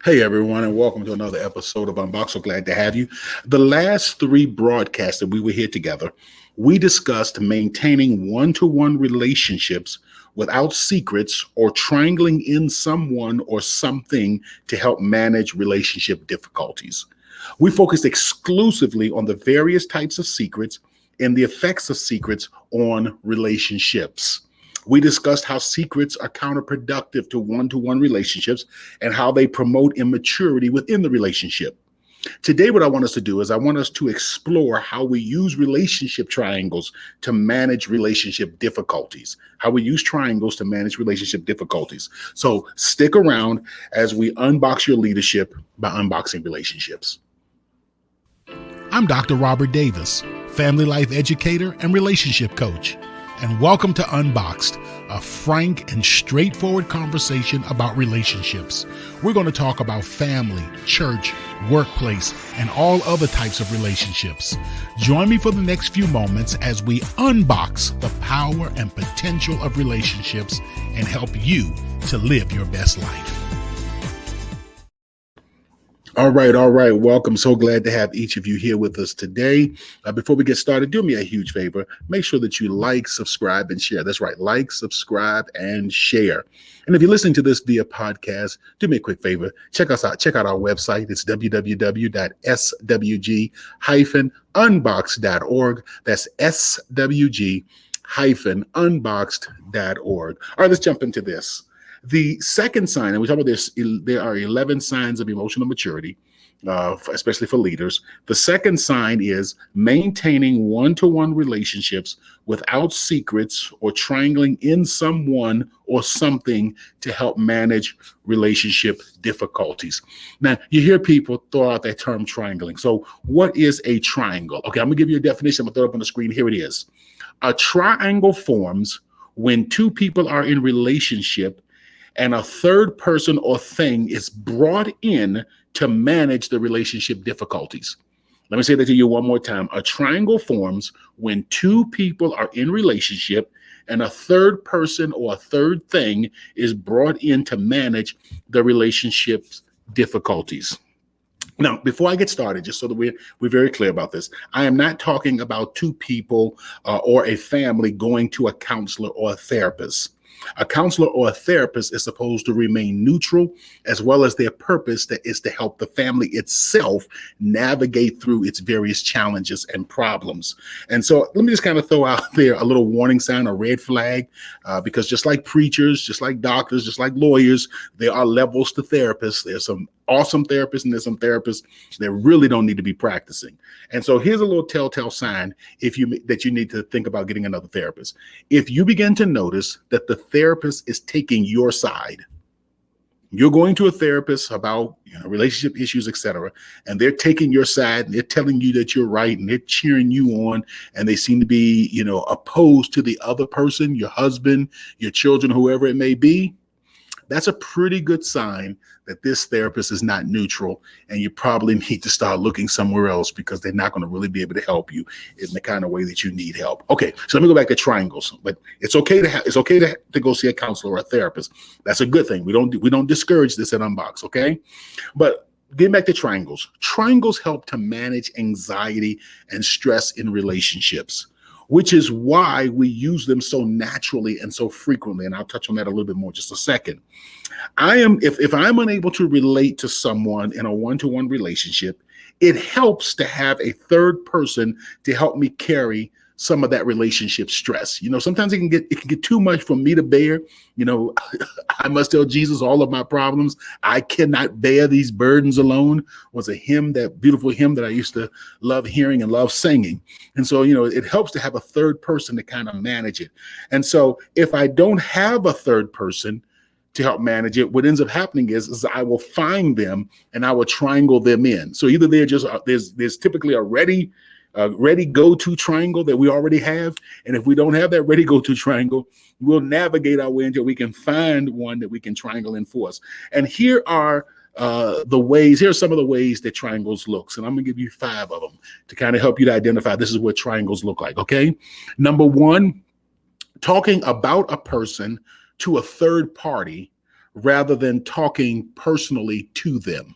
Hey everyone, and welcome to another episode of Unboxed. So glad to have you. The last three broadcasts that we were here together, we discussed maintaining one-to-one relationships without secrets or triangling in someone or something to help manage relationship difficulties. We focused exclusively on the various types of secrets and the effects of secrets on relationships. We discussed how secrets are counterproductive to one relationships and how they promote immaturity within the relationship. Today, what I want us to do is I want us to explore how we use relationship triangles to manage relationship difficulties, how we use triangles to manage relationship difficulties. So stick around as we unbox your leadership by unboxing relationships. I'm Dr. Robert Davis, family life educator and relationship coach, and welcome to Unboxed, a frank and straightforward conversation about relationships. We're going to talk about family, church, workplace, and all other types of relationships. Join me for the next few moments as we unbox the power and potential of relationships and help you to live your best life. All right. Welcome. So glad to have each of you here with us today. Before we get started, do me a huge favor. Make sure that you like, subscribe, and share. That's right. Like, subscribe, and share. And if you're listening to this via podcast, do me a quick favor. Check us out. Check out our website. It's www.swg-unboxed.org. That's swg-unboxed.org. All right, let's jump into this. The second sign, and we talk about this, there are 11 signs of emotional maturity, especially for leaders. The second sign is maintaining one-to-one relationships without secrets or triangling in someone or something to help manage relationship difficulties. Now, you hear people throw out that term triangling. So what is a triangle? Okay, I'm going to give you a definition. I'm going to throw it up on the screen. Here it is. A triangle forms when two people are in relationship and a third person or thing is brought in to manage the relationship difficulties. Let me say that to you one more time. A triangle forms when two people are in relationship and a third person or a third thing is brought in to manage the relationship's difficulties. Now, before I get started, just so that we're very clear about this, I am not talking about two people or a family going to a counselor or a therapist. A counselor or a therapist is supposed to remain neutral, as well as their purpose that is to help the family itself navigate through its various challenges and problems. And so let me just kind of throw out there a little warning sign, a red flag, because just like preachers, just like doctors, just like lawyers, there are levels to therapists. There's some awesome therapists and there's some therapists that really don't need to be practicing. And so here's a little telltale sign that you need to think about getting another therapist. If you begin to notice that the therapist is taking your side, you're going to a therapist about relationship issues, etc., and they're taking your side and they're telling you that you're right and they're cheering you on, and they seem to be, opposed to the other person, your husband, your children, whoever it may be. That's a pretty good sign that this therapist is not neutral, and you probably need to start looking somewhere else because they're not going to really be able to help you in the kind of way that you need help. Okay, so let me go back to triangles. But it's okay to go see a counselor or a therapist. That's a good thing. We don't discourage this at Unbox, okay? But getting back to triangles. Triangles help to manage anxiety and stress in relationships, which is why we use them so naturally and so frequently. And I'll touch on that a little bit more in just a second. If I'm unable to relate to someone in a one-to-one relationship, it helps to have a third person to help me carry some of that relationship stress. Sometimes it can get too much for me to bear. I must tell Jesus all of my problems. I cannot bear these burdens alone was a hymn, that beautiful hymn that I used to love hearing and love singing. And so, it helps to have a third person to kind of manage it. And so if I don't have a third person to help manage it, what ends up happening is I will find them and I will triangle them in. So either there's typically a ready go-to triangle that we already have. And if we don't have that ready go-to triangle, we'll navigate our way until we can find one that we can triangle in for us. And here are some of the ways that triangles looks. And I'm going to give you 5 of them to kind of help you to identify this is what triangles look like. Okay. Number 1, talking about a person to a third party rather than talking personally to them.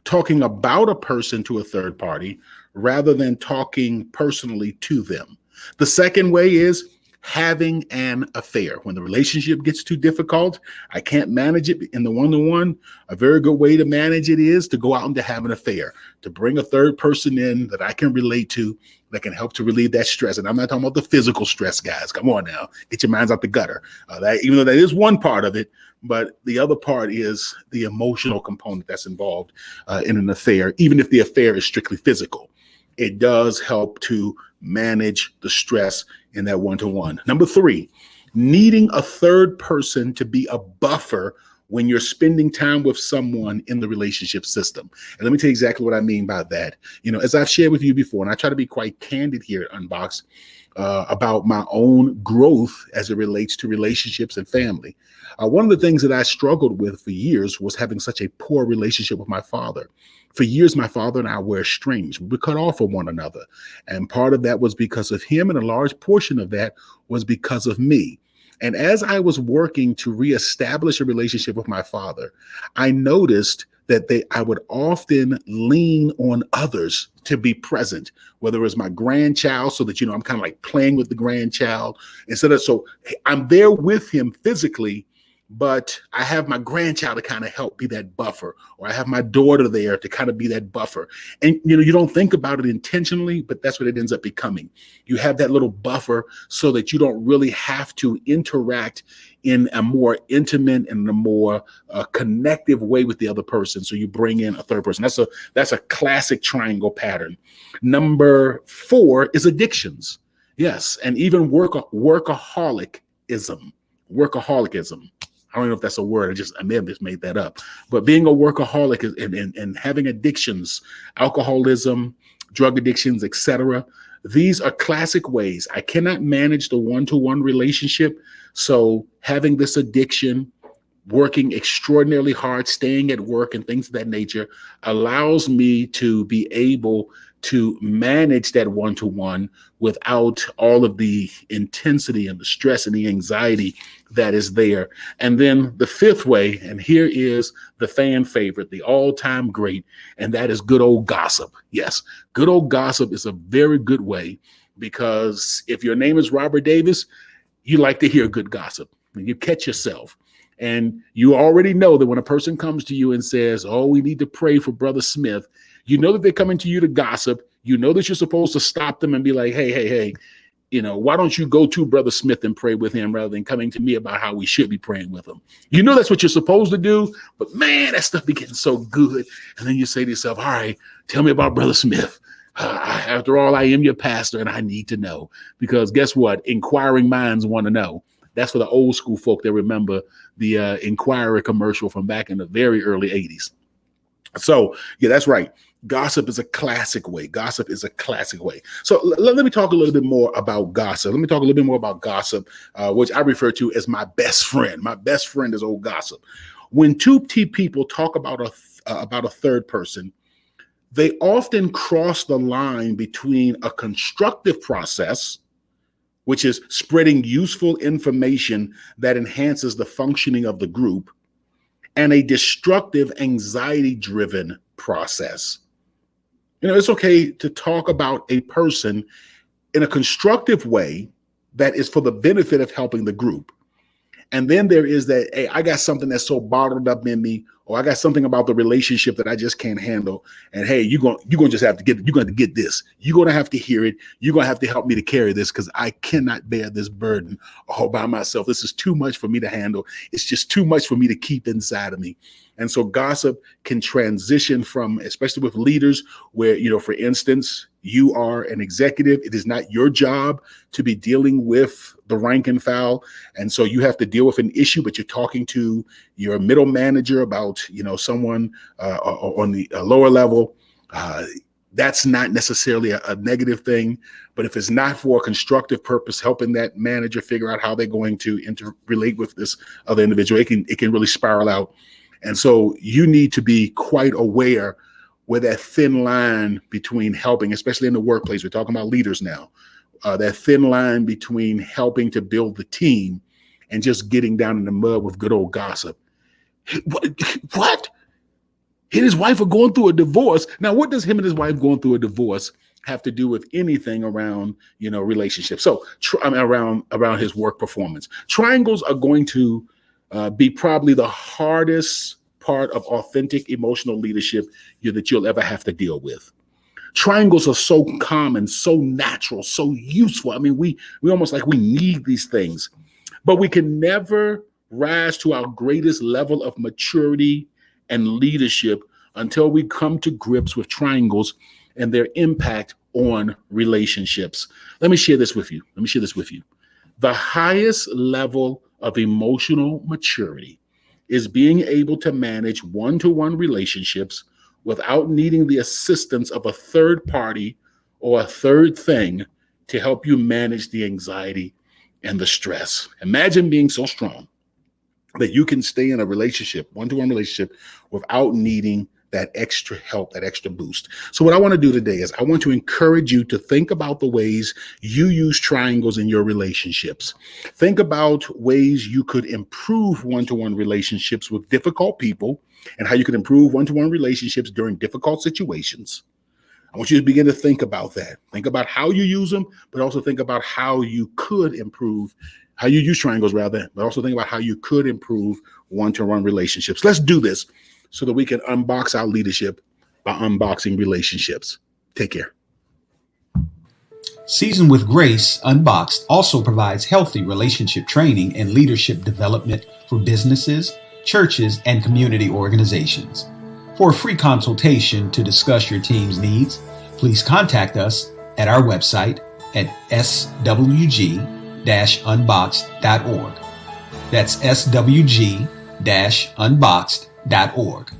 Talking about a person to a third party rather than talking personally to them. The second way is having an affair. When the relationship gets too difficult, I can't manage it in the one-to-one. A very good way to manage it is to go out and to have an affair, to bring a third person in that I can relate to, that can help to relieve that stress. And I'm not talking about the physical stress, guys. Come on now, get your minds out the gutter. Even though that is one part of it, but the other part is the emotional component that's involved in an affair. Even if the affair is strictly physical, it does help to manage the stress in that one-to-one. Number 3, needing a third person to be a buffer when you're spending time with someone in the relationship system. And let me tell you exactly what I mean by that. As I've shared with you before, and I try to be quite candid here at Unboxed about my own growth as it relates to relationships and family. One of the things that I struggled with for years was having such a poor relationship with my father. For years, my father and I were estranged. We were cut off from one another. And part of that was because of him, and a large portion of that was because of me. And as I was working to reestablish a relationship with my father, I noticed that I would often lean on others to be present, whether it was my grandchild, so that, I'm kind of like playing with the grandchild so I'm there with him physically, but I have my grandchild to kind of help be that buffer, or I have my daughter there to kind of be that buffer. And, you don't think about it intentionally, but that's what it ends up becoming. You have that little buffer so that you don't really have to interact in a more intimate and a more connective way with the other person. So you bring in a third person. That's a classic triangle pattern. Number 4 is addictions. Yes. And even workaholism. I don't know if that's a word. I may have just made that up. But being a workaholic and having addictions, alcoholism, drug addictions, etc. These are classic ways. I cannot manage the one-to-one relationship. So having this addiction, working extraordinarily hard, staying at work and things of that nature allows me to be able to manage that one-to-one without all of the intensity and the stress and the anxiety that is there. And then the 5th way, and here is the fan favorite, the all-time great, and that is good old gossip. Yes, good old gossip is a very good way, because if your name is Robert Davis, you like to hear good gossip. You catch yourself. And you already know that when a person comes to you and says, oh, we need to pray for Brother Smith, you know that they're coming to you to gossip. You know that you're supposed to stop them and be like, hey, why don't you go to Brother Smith and pray with him rather than coming to me about how we should be praying with him? You know that's what you're supposed to do, but man, that stuff be getting so good. And then you say to yourself, all right, tell me about Brother Smith. After all, I am your pastor and I need to know, because guess what? Inquiring minds want to know. That's for the old school folk that remember the Inquirer commercial from back in the very early 80s. So, yeah, that's right. Gossip is a classic way. Gossip is a classic way. So let me talk a little bit more about gossip. Let me talk a little bit more about gossip, which I refer to as my best friend. My best friend is old gossip. When two people talk about a third person, they often cross the line between a constructive process, which is spreading useful information that enhances the functioning of the group, and a destructive, anxiety-driven process. It's okay to talk about a person in a constructive way that is for the benefit of helping the group. And then there is that, hey, I got something that's so bottled up in me, or I got something about the relationship that I just can't handle. And hey, you're going to get this. You're going to have to hear it. You're going to have to help me to carry this, because I cannot bear this burden all by myself. This is too much for me to handle. It's just too much for me to keep inside of me. And so gossip can transition from, especially with leaders where, for instance, you are an executive. It is not your job to be dealing with the rank and file. And so you have to deal with an issue, but you're talking to your middle manager about, someone on the lower level. That's not necessarily a negative thing, but if it's not for a constructive purpose, helping that manager figure out how they're going to interrelate with this other individual, it can really spiral out. And so you need to be quite aware where that thin line between helping, especially in the workplace, we're talking about leaders now, that thin line between helping to build the team and just getting down in the mud with good old gossip. What? He and his wife are going through a divorce. Now, what does him and his wife going through a divorce have to do with anything around, relationships? So around his work performance. Triangles are going to be probably the hardest part of authentic emotional leadership that you'll ever have to deal with. Triangles are so common, so natural, so useful. I mean, we almost like we need these things, but we can never rise to our greatest level of maturity and leadership until we come to grips with triangles and their impact on relationships. Let me share this with you. The highest level of emotional maturity is being able to manage one-to-one relationships without needing the assistance of a third party or a third thing to help you manage the anxiety and the stress. Imagine being so strong that you can stay in a relationship, one-to-one relationship, without needing that extra help, that extra boost. So what I want to do today is I want to encourage you to think about the ways you use triangles in your relationships. Think about ways you could improve one-to-one relationships with difficult people and how you could improve one-to-one relationships during difficult situations. I want you to begin to think about that. Think about how you use them, but also think about how you could improve, how you use triangles rather, but also think about how you could improve one-to-one relationships. Let's do this so that we can unbox our leadership by unboxing relationships. Take care. Seasoned with Grace, Unboxed also provides healthy relationship training and leadership development for businesses, churches, and community organizations. For a free consultation to discuss your team's needs, please contact us at our website at swg-unboxed.org. That's swg-unboxed.org.